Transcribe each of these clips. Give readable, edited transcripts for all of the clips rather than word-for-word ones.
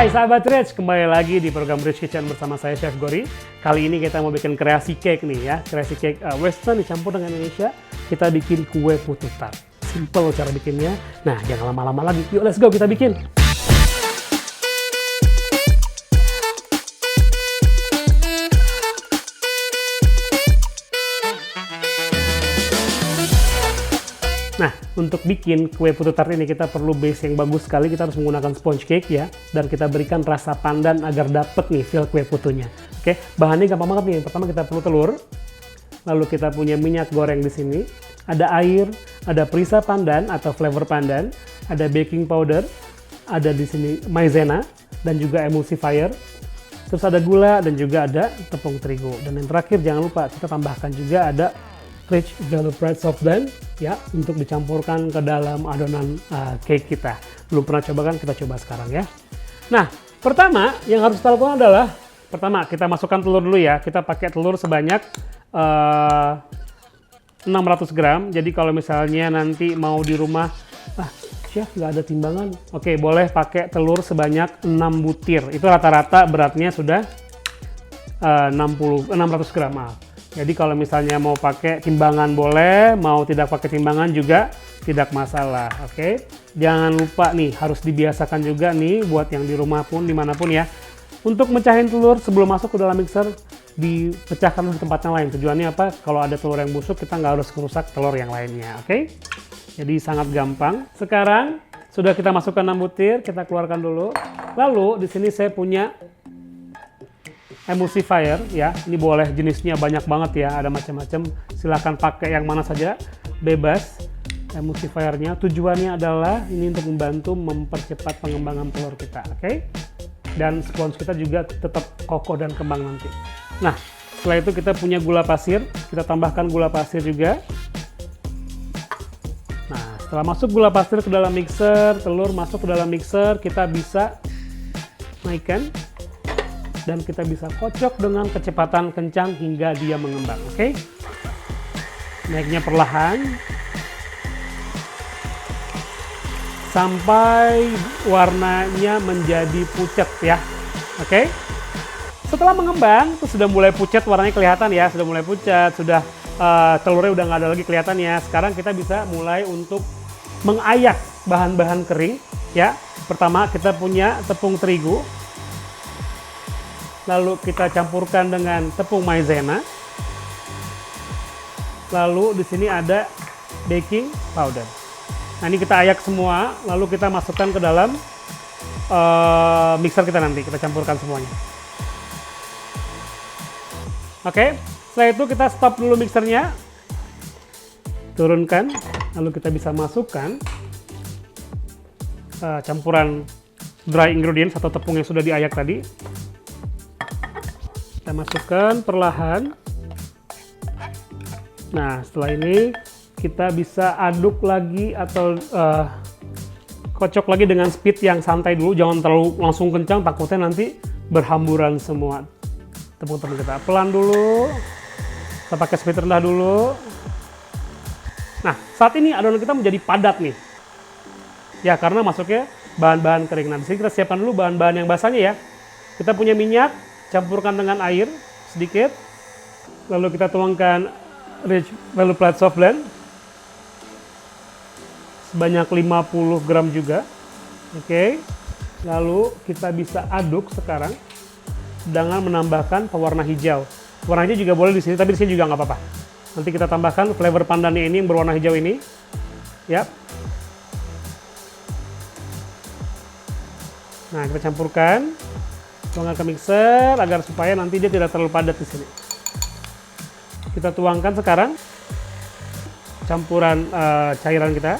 Hai sahabat Rich, kembali lagi di program Rich Kitchen bersama saya Chef Gori. Kali ini kita mau bikin kreasi cake nih ya, kreasi cake Western dicampur dengan Indonesia. Kita bikin kue putu tart. Simple cara bikinnya. Nah, jangan lama-lama lagi. Yuk let's go kita bikin. Nah, untuk bikin kue putu tart ini kita perlu base yang bagus sekali. Kita harus menggunakan sponge cake ya, dan kita berikan rasa pandan agar dapet nih feel kue putunya. Oke, bahannya gampang banget nih. Pertama kita perlu telur, lalu kita punya minyak goreng di sini, ada air, ada perisa pandan atau flavor pandan, ada baking powder, ada di sini maizena dan juga emulsifier. Terus ada gula dan juga ada tepung terigu. Dan yang terakhir jangan lupa kita tambahkan juga ada rich velvet soft blend ya, untuk dicampurkan ke dalam adonan cake kita. Belum pernah coba kan? Kita coba sekarang ya. Nah, pertama yang harus kita lakukan adalah pertama kita masukkan telur dulu ya. Kita pakai telur sebanyak 600 gram. Jadi kalau misalnya nanti mau di rumah, chef nggak ada timbangan, oke, boleh pakai telur sebanyak 6 butir. Itu rata-rata beratnya sudah 600 gram. Jadi kalau misalnya mau pakai timbangan boleh, mau tidak pakai timbangan juga tidak masalah, oke? Jangan lupa nih, harus dibiasakan juga nih buat yang di rumah pun, dimanapun ya. Untuk mecahin telur sebelum masuk ke dalam mixer, dipecahkan di tempat yang lain. Tujuannya apa? Kalau ada telur yang busuk, kita nggak harus merusak telur yang lainnya, oke? Jadi sangat gampang. Sekarang sudah kita masukkan 6 butir, kita keluarkan dulu. Lalu di sini saya punya emulsifier ya, ini boleh jenisnya banyak banget ya, ada macam-macam, silahkan pakai yang mana saja, bebas. Emulsifiernya tujuannya adalah ini untuk membantu mempercepat pengembangan telur kita, oke? Dan sponge kita juga tetap kokoh dan kembang nanti. Nah, setelah itu kita punya gula pasir, kita tambahkan gula pasir juga. Nah, setelah masuk gula pasir ke dalam mixer, telur masuk ke dalam mixer, kita bisa naikkan dan kita bisa kocok dengan kecepatan kencang hingga dia mengembang, oke? Naiknya perlahan sampai warnanya menjadi pucat ya, oke? Setelah mengembang, itu sudah mulai pucat, warnanya kelihatan ya, sudah mulai pucat, sudah telurnya udah nggak ada lagi kelihatannya. Sekarang kita bisa mulai untuk mengayak bahan-bahan kering ya. Pertama kita punya tepung terigu. Lalu kita campurkan dengan tepung maizena. Lalu di sini ada baking powder. Nah, ini kita ayak semua, lalu kita masukkan ke dalam mixer kita nanti. Kita campurkan semuanya. Oke, setelah itu kita stop dulu mixernya. Turunkan, lalu kita bisa masukkan campuran dry ingredients atau tepung yang sudah diayak tadi. Kita masukkan perlahan. Nah, setelah ini kita bisa aduk lagi atau kocok lagi dengan speed yang santai dulu. Jangan terlalu langsung kencang, takutnya nanti berhamburan semua tepung-tepung kita. Pelan dulu. Kita pakai speed rendah dulu. Nah, saat ini adonan kita menjadi padat nih. Ya, karena masuknya bahan-bahan kering. Nah, di sini kita siapkan dulu bahan-bahan yang basahnya ya. Kita punya minyak, campurkan dengan air sedikit, lalu kita tuangkan rich velvet soft blend sebanyak 50 gram juga, oke. Lalu kita bisa aduk sekarang dengan menambahkan pewarna hijau. Warna hijau juga boleh di sini, tapi di sini juga nggak apa-apa. Nanti kita tambahkan flavor pandannya ini yang berwarna hijau ini, ya. Nah, kita campurkan. Tuangkan ke mixer agar supaya nanti dia tidak terlalu padat di sini. Kita tuangkan sekarang campuran cairan kita.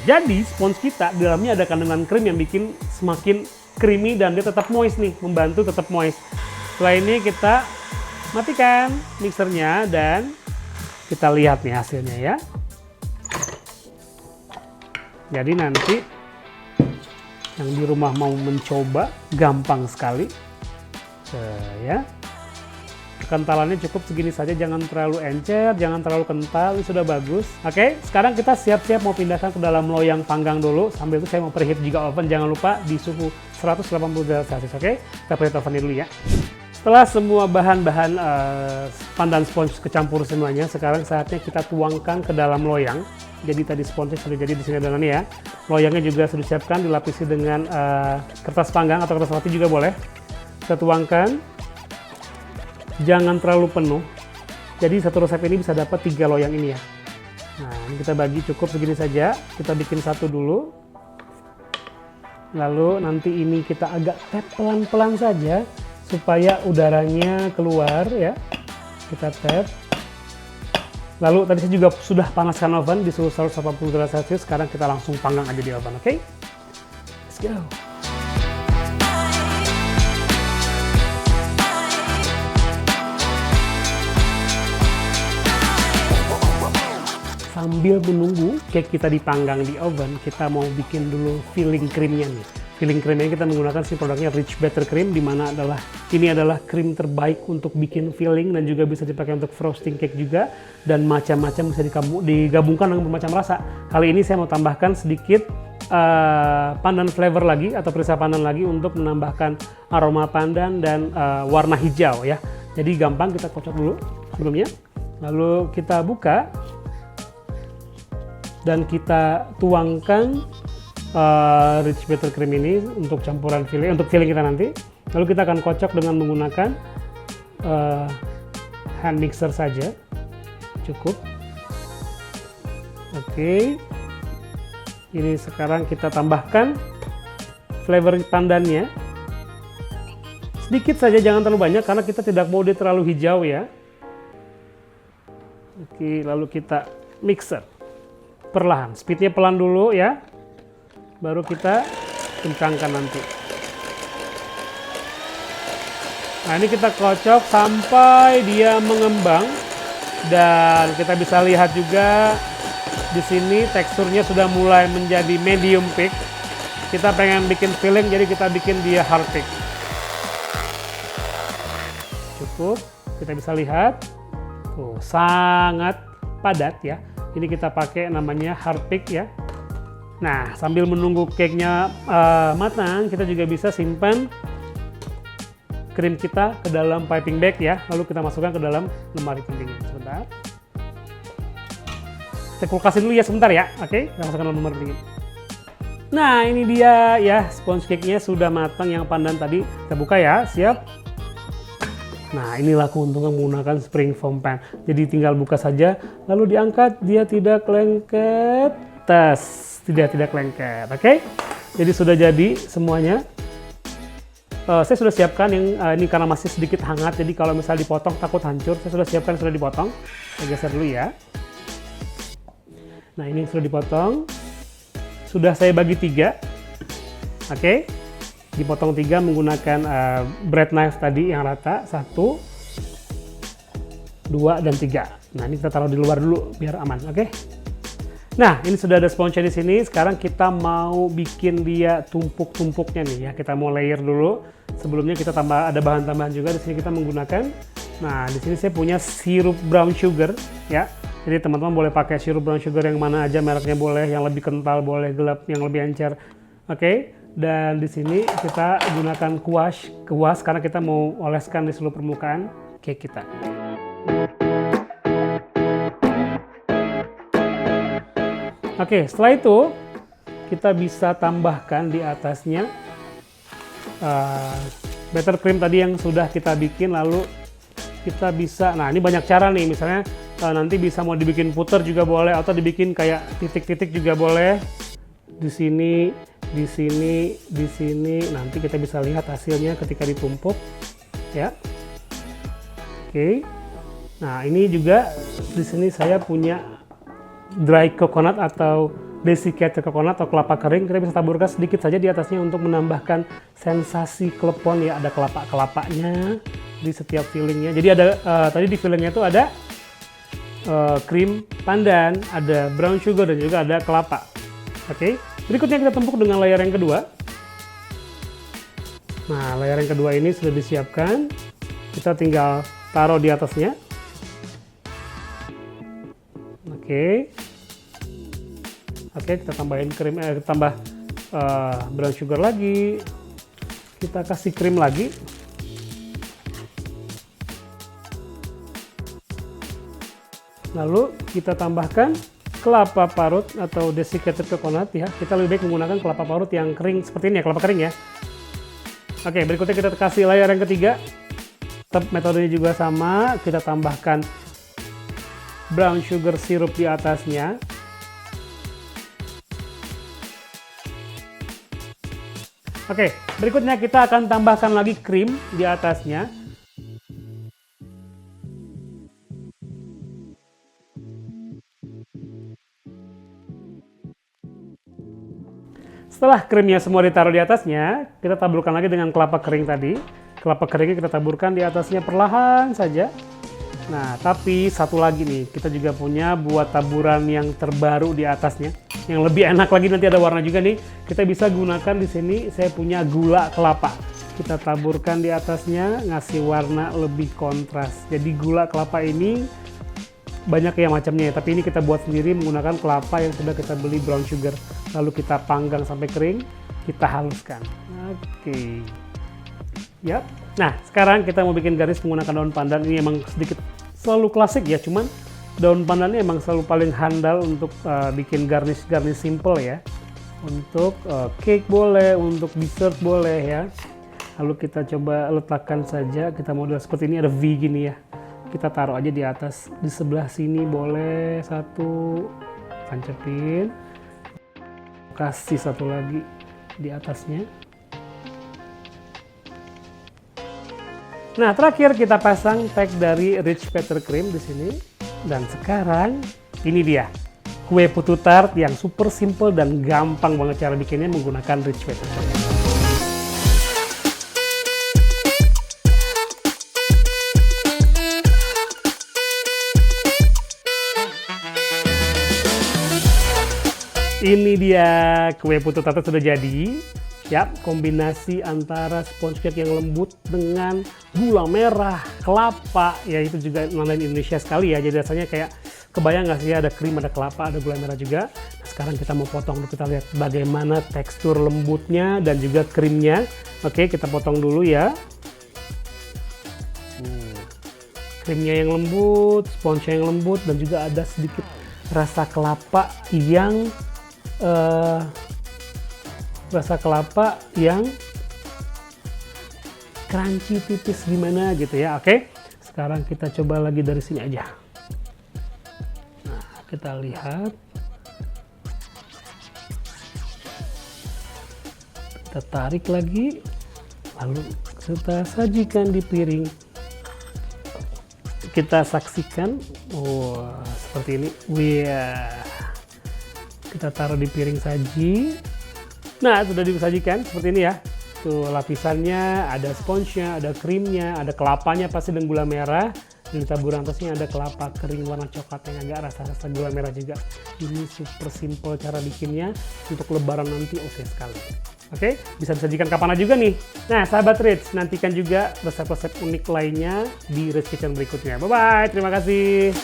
Jadi sponge kita di dalamnya ada kandungan krim yang bikin semakin creamy dan dia tetap moist nih, membantu tetap moist. Setelah ini kita matikan mixernya dan kita lihat nih hasilnya ya. Jadi nanti yang di rumah mau mencoba gampang sekali ya. Kekentalannya cukup segini saja, jangan terlalu encer, jangan terlalu kental, ini sudah bagus. Oke, sekarang kita siap-siap mau pindahkan ke dalam loyang panggang dulu. Sambil itu saya mau preheat juga oven, jangan lupa di suhu 180 derajat Celcius. Oke, kita preheat ovennya dulu ya. Setelah semua bahan-bahan pandan sponge kecampur semuanya, sekarang saatnya kita tuangkan ke dalam loyang. Jadi tadi sponge sudah jadi di sini ada nih ya. Loyangnya juga sudah disiapkan, dilapisi dengan kertas panggang atau kertas roti juga boleh. Kita tuangkan. Jangan terlalu penuh, jadi satu resep ini bisa dapat 3 loyang ini ya. Nah, ini kita bagi cukup segini saja, kita bikin satu dulu. Lalu nanti ini kita agak tap pelan-pelan saja, supaya udaranya keluar ya. Kita tap. Lalu tadi saya juga sudah panaskan oven di suhu 180 derajat Celcius, sekarang kita langsung panggang aja di oven, oke? Let's go! Sambil menunggu cake kita dipanggang di oven, kita mau bikin dulu filling creamnya nih. Filling creamnya kita menggunakan si produknya Rich Buttercream, di mana ini adalah krim terbaik untuk bikin filling dan juga bisa dipakai untuk frosting cake juga, dan macam-macam bisa digabungkan dengan bermacam rasa. Kali ini saya mau tambahkan sedikit pandan flavor lagi atau perisa pandan lagi untuk menambahkan aroma pandan dan warna hijau ya. Jadi gampang, kita kocok dulu sebelumnya, lalu kita buka. Dan kita tuangkan Rich Buttercream ini untuk campuran filling, untuk filling kita nanti. Lalu kita akan kocok dengan menggunakan hand mixer saja, cukup. Oke, ini sekarang kita tambahkan flavor pandannya sedikit saja, jangan terlalu banyak karena kita tidak mau dia terlalu hijau ya. Oke, lalu kita mixer perlahan, speednya pelan dulu ya, baru kita kencangkan nanti. Nah, ini kita kocok sampai dia mengembang, dan kita bisa lihat juga di sini teksturnya sudah mulai menjadi medium thick. Kita pengen bikin filling, jadi kita bikin dia hard thick. Cukup, kita bisa lihat tuh sangat padat ya. Ini kita pakai namanya hard pick ya. Nah, sambil menunggu cake-nya matang, kita juga bisa simpan krim kita ke dalam piping bag ya. Lalu kita masukkan ke dalam lemari pendingin. Sebentar. Kita kulkasin dulu ya sebentar ya. Oke, kita masukkan dalam lemari pendingin. Nah, ini dia ya, sponge cake-nya sudah matang yang pandan tadi. Kita buka ya, siap. Nah, inilah keuntungan menggunakan spring foam pan. Jadi tinggal buka saja, lalu diangkat, dia tidak lengket. Tidak lengket, oke? Jadi sudah jadi semuanya. Saya sudah siapkan yang ini karena masih sedikit hangat, jadi kalau misalnya dipotong takut hancur. Saya sudah siapkan, sudah dipotong. Saya geser dulu ya. Nah, ini sudah dipotong. Sudah saya bagi 3, oke? Dipotong 3 menggunakan bread knife tadi yang rata, 1, 2, dan 3. Nah, ini kita taruh di luar dulu biar aman, oke? Nah, ini sudah ada sponge di sini. Sekarang kita mau bikin dia tumpuk-tumpuknya nih ya. Kita mau layer dulu. Sebelumnya kita ada bahan tambahan juga. Di sini kita menggunakan. Nah, di sini saya punya sirup brown sugar ya. Jadi teman-teman boleh pakai sirup brown sugar yang mana aja, mereknya boleh, yang lebih kental boleh, gelap, yang lebih encer, oke? Dan di sini kita gunakan kuas karena kita mau oleskan di seluruh permukaan cake kita. Oke, setelah itu kita bisa tambahkan di atasnya buttercream tadi yang sudah kita bikin, lalu kita bisa, nah ini banyak cara nih, misalnya nanti bisa mau dibikin puter juga boleh, atau dibikin kayak titik-titik juga boleh. Di sini, di sini, di sini. Nanti kita bisa lihat hasilnya ketika ditumpuk, ya. Oke. Nah, ini juga di sini saya punya dry coconut atau desiccated coconut atau kelapa kering. Kita bisa taburkan sedikit saja di atasnya untuk menambahkan sensasi klepon ya. Ada kelapa-kelapanya di setiap fillingnya. Jadi ada tadi di fillingnya itu ada krim pandan, ada brown sugar, dan juga ada kelapa. Oke. Berikutnya kita tumpuk dengan layer yang kedua. Nah, layer yang kedua ini sudah disiapkan. Kita tinggal taruh di atasnya. Oke, kita tambahin krim, tambah brown sugar lagi. Kita kasih krim lagi. Lalu kita tambahkan kelapa parut atau desiccated coconut ya. Kita lebih baik menggunakan kelapa parut yang kering seperti ini ya, kelapa kering ya. Oke, berikutnya kita kasih layer yang ketiga. Tetap metodenya juga sama, kita tambahkan brown sugar sirup di atasnya. Oke, berikutnya kita akan tambahkan lagi krim di atasnya. Setelah krimnya semua ditaruh di atasnya, kita taburkan lagi dengan kelapa kering tadi. Kelapa keringnya kita taburkan di atasnya perlahan saja. Nah, tapi satu lagi nih, kita juga punya buat taburan yang terbaru di atasnya. Yang lebih enak lagi, nanti ada warna juga nih. Kita bisa gunakan di sini, saya punya gula kelapa. Kita taburkan di atasnya, ngasih warna lebih kontras. Jadi gula kelapa ini banyak ya macamnya ya, tapi ini kita buat sendiri menggunakan kelapa yang sudah kita beli brown sugar. Lalu kita panggang sampai kering, kita haluskan. Oke. Yap. Nah, sekarang kita mau bikin garis menggunakan daun pandan. Ini emang sedikit selalu klasik ya, cuman daun pandan ini emang selalu paling handal untuk bikin garnish simple ya. Untuk cake boleh, untuk dessert boleh ya. Lalu kita coba letakkan saja, kita model seperti ini, ada V gini ya. Kita taruh aja di atas, di sebelah sini boleh satu, tancepin, kasih satu lagi di atasnya. Nah, terakhir kita pasang tag dari Rich Petter Cream di sini. Dan sekarang ini dia kue putu tart yang super simple dan gampang banget cara bikinnya menggunakan Rich Petter Cream. Ini dia kue putu tart sudah jadi. Ya, kombinasi antara sponge cake yang lembut dengan gula merah, kelapa, ya itu juga nandain Indonesia sekali ya. Jadi rasanya kayak kebayang nggak sih, ada krim, ada kelapa, ada gula merah juga. Nah, sekarang kita mau potong, kita lihat bagaimana tekstur lembutnya dan juga krimnya. Oke, kita potong dulu ya. Krimnya yang lembut, sponge yang lembut, dan juga ada sedikit rasa kelapa yang crunchy tipis gimana gitu ya. Oke, sekarang kita coba lagi dari sini aja. Nah, kita lihat, kita tarik lagi, lalu kita sajikan di piring. Kita saksikan, wah seperti ini. Wah, kita taruh di piring saji. Nah, sudah disajikan seperti ini ya. Tuh lapisannya, ada sponge-nya, ada krimnya, ada kelapanya pasti dan gula merah. Dan di taburan atasnya ada kelapa kering warna coklat yang agak rasa-rasa gula merah juga. Ini super simple cara bikinnya. Untuk lebaran nanti oke sekali. Oke, bisa disajikan kapan aja juga nih. Nah, sahabat Rich, nantikan juga resep-resep unik lainnya di Rich Kitchen berikutnya. Bye-bye, terima kasih.